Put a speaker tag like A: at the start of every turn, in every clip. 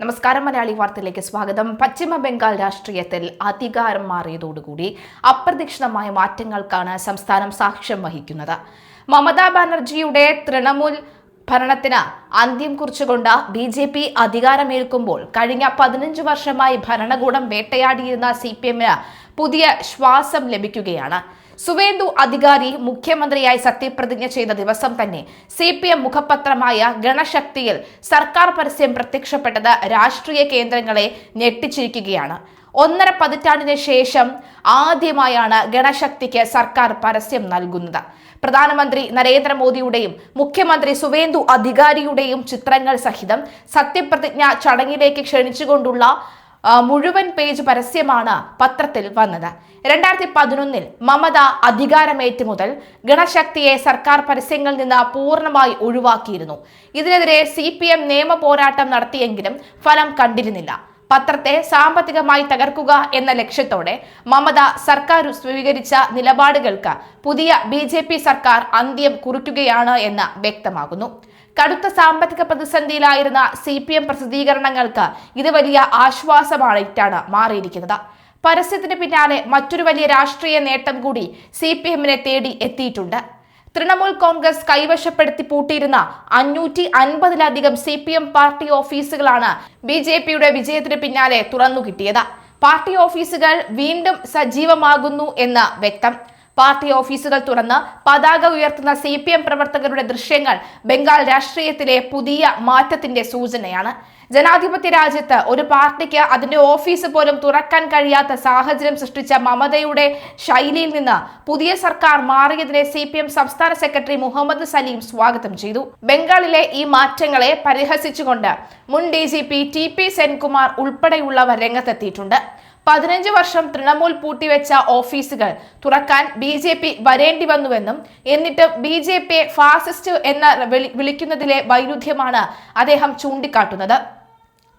A: നമസ്കാരം. മലയാളി വാർത്തയിലേക്ക് സ്വാഗതം. പശ്ചിമ ബംഗാൾ രാഷ്ട്രീയത്തിൽ അധികാരം മാറിയതോടുകൂടി അപ്രതീക്ഷിതമായ മാറ്റങ്ങൾക്കാണ് സംസ്ഥാനം സാക്ഷ്യം വഹിക്കുന്നത്. മമതാ ബാനർജിയുടെ തൃണമൂൽ ഭരണത്തിന് അന്ത്യം കുറിച്ചുകൊണ്ട് BJP അധികാരമേൽക്കുമ്പോൾ കഴിഞ്ഞ 15 വർഷമായി ഭരണകൂടം വേട്ടയാടിയിരുന്ന CPMന് പുതിയ ശ്വാസം ലഭിക്കുകയാണ്. സുവേന്ദു അധികാരി മുഖ്യമന്ത്രിയായി സത്യപ്രതിജ്ഞ ചെയ്ത ദിവസം തന്നെ CPM മുഖപത്രമായ ഗണശക്തിയിൽ സർക്കാർ പരസ്യം പ്രത്യക്ഷപ്പെട്ടത് രാഷ്ട്രീയ കേന്ദ്രങ്ങളെ ഞെട്ടിച്ചിരിക്കുകയാണ്. 1.5 പതിറ്റാണ്ടിന് ശേഷം ആദ്യമായാണ് ഗണശക്തിക്ക് സർക്കാർ പരസ്യം നൽകുന്നത്. പ്രധാനമന്ത്രി നരേന്ദ്രമോദിയുടെയും മുഖ്യമന്ത്രി സുവേന്ദു അധികാരിയുടെയും ചിത്രങ്ങൾ സഹിതം സത്യപ്രതിജ്ഞ ചടങ്ങിലേക്ക് ക്ഷണിച്ചുകൊണ്ടുള്ള മുഴുവൻ പേജ് പരസ്യമാണ് പത്രത്തിൽ വന്നത്. 2011 മമത അധികാരമേറ്റ് മുതൽ ഗണശക്തിയെ സർക്കാർ പരസ്യങ്ങളിൽ നിന്ന് പൂർണ്ണമായി ഒഴിവാക്കിയിരുന്നു. ഇതിനെതിരെ CPM നിയമ പോരാട്ടം നടത്തിയെങ്കിലും ഫലം കണ്ടിരുന്നില്ല. പത്രത്തെ സാമ്പത്തികമായി തകർക്കുക എന്ന ലക്ഷ്യത്തോടെ മമത സർക്കാർ സ്വീകരിച്ച നിലപാടുകൾക്ക് പുതിയ BJP സർക്കാർ അന്ത്യം കുറിക്കുകയാണ് എന്ന് വ്യക്തമാകുന്നു. കടുത്ത സാമ്പത്തിക പ്രതിസന്ധിയിലായിരുന്ന CPM പ്രസിദ്ധീകരണങ്ങൾക്ക് ഇത് വലിയ ആശ്വാസമായിട്ടാണ് മാറിയിരിക്കുന്നത്. പരസ്യത്തിന് പിന്നാലെ മറ്റൊരു വലിയ രാഷ്ട്രീയ നേട്ടം കൂടി CPMനെ തേടി എത്തിയിട്ടുണ്ട്. തൃണമൂൽ കോൺഗ്രസ് കൈവശപ്പെടുത്തി പൂട്ടിയിരുന്ന 550-ലധികം CPM പാർട്ടി ഓഫീസുകളാണ് BJPയുടെ വിജയത്തിന് പിന്നാലെ തുറന്നു കിട്ടിയത്. പാർട്ടി ഓഫീസുകൾ വീണ്ടും സജീവമാകുന്നു എന്ന് വ്യക്തം. പാർട്ടി ഓഫീസുകൾ തുറന്ന് പതാക ഉയർത്തുന്ന CPM പ്രവർത്തകരുടെ ദൃശ്യങ്ങൾ ബംഗാൾ രാഷ്ട്രീയത്തിലെ പുതിയ മാറ്റത്തിന്റെ സൂചനയാണ്. ജനാധിപത്യ രാജ്യത്ത് ഒരു പാർട്ടിക്ക് അതിന്റെ ഓഫീസ് പോലും തുറക്കാൻ കഴിയാത്ത സാഹചര്യം സൃഷ്ടിച്ച മമതയുടെ ശൈലിയിൽ നിന്ന് പുതിയ സർക്കാർ മാറിയതിനെ CPM സംസ്ഥാന സെക്രട്ടറി മുഹമ്മദ് സലീം സ്വാഗതം ചെയ്തു. ബംഗാളിലെ ഈ മാറ്റങ്ങളെ പരിഹസിച്ചുകൊണ്ട് മുൻ DGP TP സെൻകുമാർ ഉൾപ്പെടെയുള്ളവർ രംഗത്തെത്തിയിട്ടുണ്ട്. 15 വർഷം തൃണമൂൽ പൂട്ടിവെച്ച ഓഫീസുകൾ തുറക്കാൻ BJP വരേണ്ടി വന്നുവെന്നും എന്നിട്ടും BJPയെ ഫാസിസ്റ്റ് എന്ന് വിളിക്കുന്നതിലെ വൈരുദ്ധ്യമാണ് അദ്ദേഹം ചൂണ്ടിക്കാട്ടുന്നത്.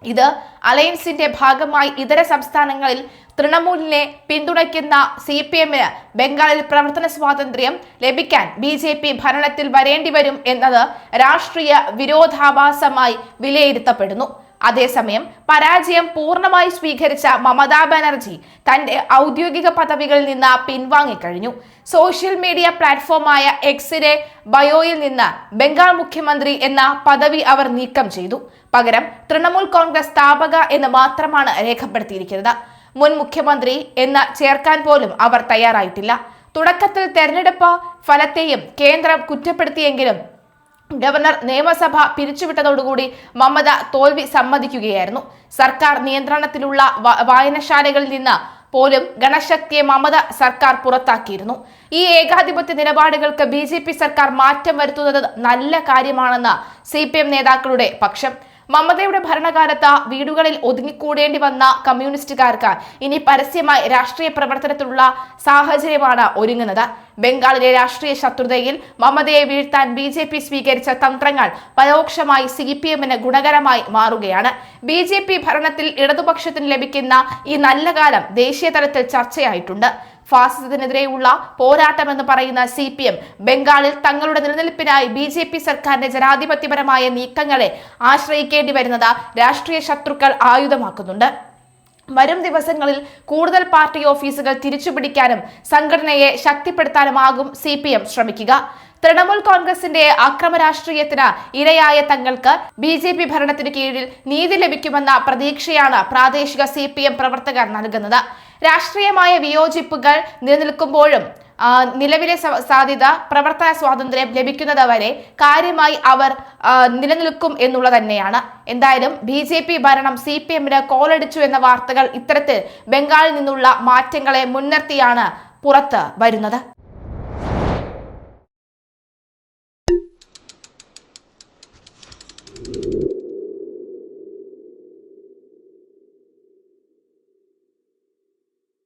A: ഇത് അലയൻസിന്റെ ഭാഗമായി ഇതര സംസ്ഥാനങ്ങളിൽ തൃണമൂലിനെ പിന്തുണയ്ക്കുന്ന CPMന് ബംഗാളിൽ പ്രവർത്തന സ്വാതന്ത്ര്യം ലഭിക്കാൻ BJP ഭരണത്തിൽ വരേണ്ടി വരും എന്നത് രാഷ്ട്രീയ വിരോധാഭാസമായി വിലയിരുത്തപ്പെടുന്നു. അതേസമയം പരാജയം പൂർണ്ണമായി സ്വീകരിച്ച മമതാ ബാനർജി തന്റെ ഔദ്യോഗിക പദവികളിൽ നിന്ന് പിൻവാങ്ങിക്കഴിഞ്ഞു. സോഷ്യൽ മീഡിയ പ്ലാറ്റ്ഫോമായ എക്സിലെ ബയോയിൽ നിന്ന് ബംഗാൾ മുഖ്യമന്ത്രി എന്ന പദവി അവർ നീക്കം ചെയ്തു. പകരം തൃണമൂൽ കോൺഗ്രസ് സ്ഥാപക എന്ന് മാത്രമാണ് രേഖപ്പെടുത്തിയിരിക്കുന്നത്. മുൻ മുഖ്യമന്ത്രി എന്ന് ചേർക്കാൻ പോലും അവർ തയ്യാറായിട്ടില്ല. തുടക്കത്തിൽ തെരഞ്ഞെടുപ്പ് ഫലത്തെയും കേന്ദ്രം കുറ്റപ്പെടുത്തിയെങ്കിലും ഗവർണർ നിയമസഭ പിരിച്ചുവിട്ടതോടുകൂടി മമത തോൽവി സമ്മതിക്കുകയായിരുന്നു. സർക്കാർ നിയന്ത്രണത്തിലുള്ള വായനശാലകളിൽ നിന്ന് പോലും ഗണശക്തിയെ മമത സർക്കാർ പുറത്താക്കിയിരുന്നു. ഈ ഏകാധിപത്യ നിലപാടുകൾക്ക് BJP സർക്കാർ മാറ്റം വരുത്തുന്നത് നല്ല കാര്യമാണെന്ന് CPM നേതാക്കളുടെ പക്ഷം. മമതയുടെ ഭരണകാലത്ത് വീടുകളിൽ ഒതുങ്ങിക്കൂടേണ്ടി വന്ന കമ്മ്യൂണിസ്റ്റുകാർക്ക് ഇനി പരസ്യമായി രാഷ്ട്രീയ പ്രവർത്തനത്തിലുള്ള സാഹചര്യമാണ് ഒരുങ്ങുന്നത്. ബംഗാളിലെ രാഷ്ട്രീയ ശത്രുതയിൽ മമതയെ വീഴ്ത്താൻ BJP സ്വീകരിച്ച തന്ത്രങ്ങൾ പരോക്ഷമായി CPMന് ഗുണകരമായി മാറുകയാണ്. BJP ഭരണത്തിൽ ഇടതുപക്ഷത്തിന് ലഭിക്കുന്ന ഈ നല്ല കാലം ദേശീയ തലത്തിൽ ചർച്ചയായിട്ടുണ്ട്. ഫാസിസത്തിനെതിരെയുള്ള പോരാട്ടമെന്ന് പറയുന്ന CPM ബംഗാളിൽ തങ്ങളുടെ നിലനിൽപ്പിനായി BJP സർക്കാരിന്റെ ജനാധിപത്യപരമായ നീക്കങ്ങളെ ആശ്രയിക്കേണ്ടി വരുന്നത് രാഷ്ട്രീയ ശത്രുക്കൾ ആയുധമാക്കുന്നുണ്ട്. വരും ദിവസങ്ങളിൽ കൂടുതൽ പാർട്ടി ഓഫീസുകൾ തിരിച്ചുപിടിക്കാനും സംഘടനയെ ശക്തിപ്പെടുത്താനുമാകും CPM ശ്രമിക്കുക. തൃണമൂൽ കോൺഗ്രസിന്റെ അക്രമ രാഷ്ട്രീയത്തിന് ഇരയായ തങ്ങൾക്ക് BJP ഭരണത്തിന് കീഴിൽ നീതി ലഭിക്കുമെന്ന പ്രതീക്ഷയാണ് പ്രാദേശിക CPM പ്രവർത്തകർ നൽകുന്നത്. രാഷ്ട്രീയമായ വിയോജിപ്പുകൾ നിലനിൽക്കുമ്പോഴും നിലവിലെ സാധ്യത പ്രവർത്തന സ്വാതന്ത്ര്യം ലഭിക്കുന്നതുവരെ കാര്യമായി അവർ നിലനിൽക്കും എന്നുള്ളത് തന്നെയാണ്. എന്തായാലും BJP ഭരണം CPMന് കോളടിച്ചു എന്ന വാർത്തകൾ ഇത്തരത്തിൽ ബംഗാളിൽ നിന്നുള്ള മാറ്റങ്ങളെ മുൻനിർത്തിയാണ് പുറത്ത് വരുന്നത്.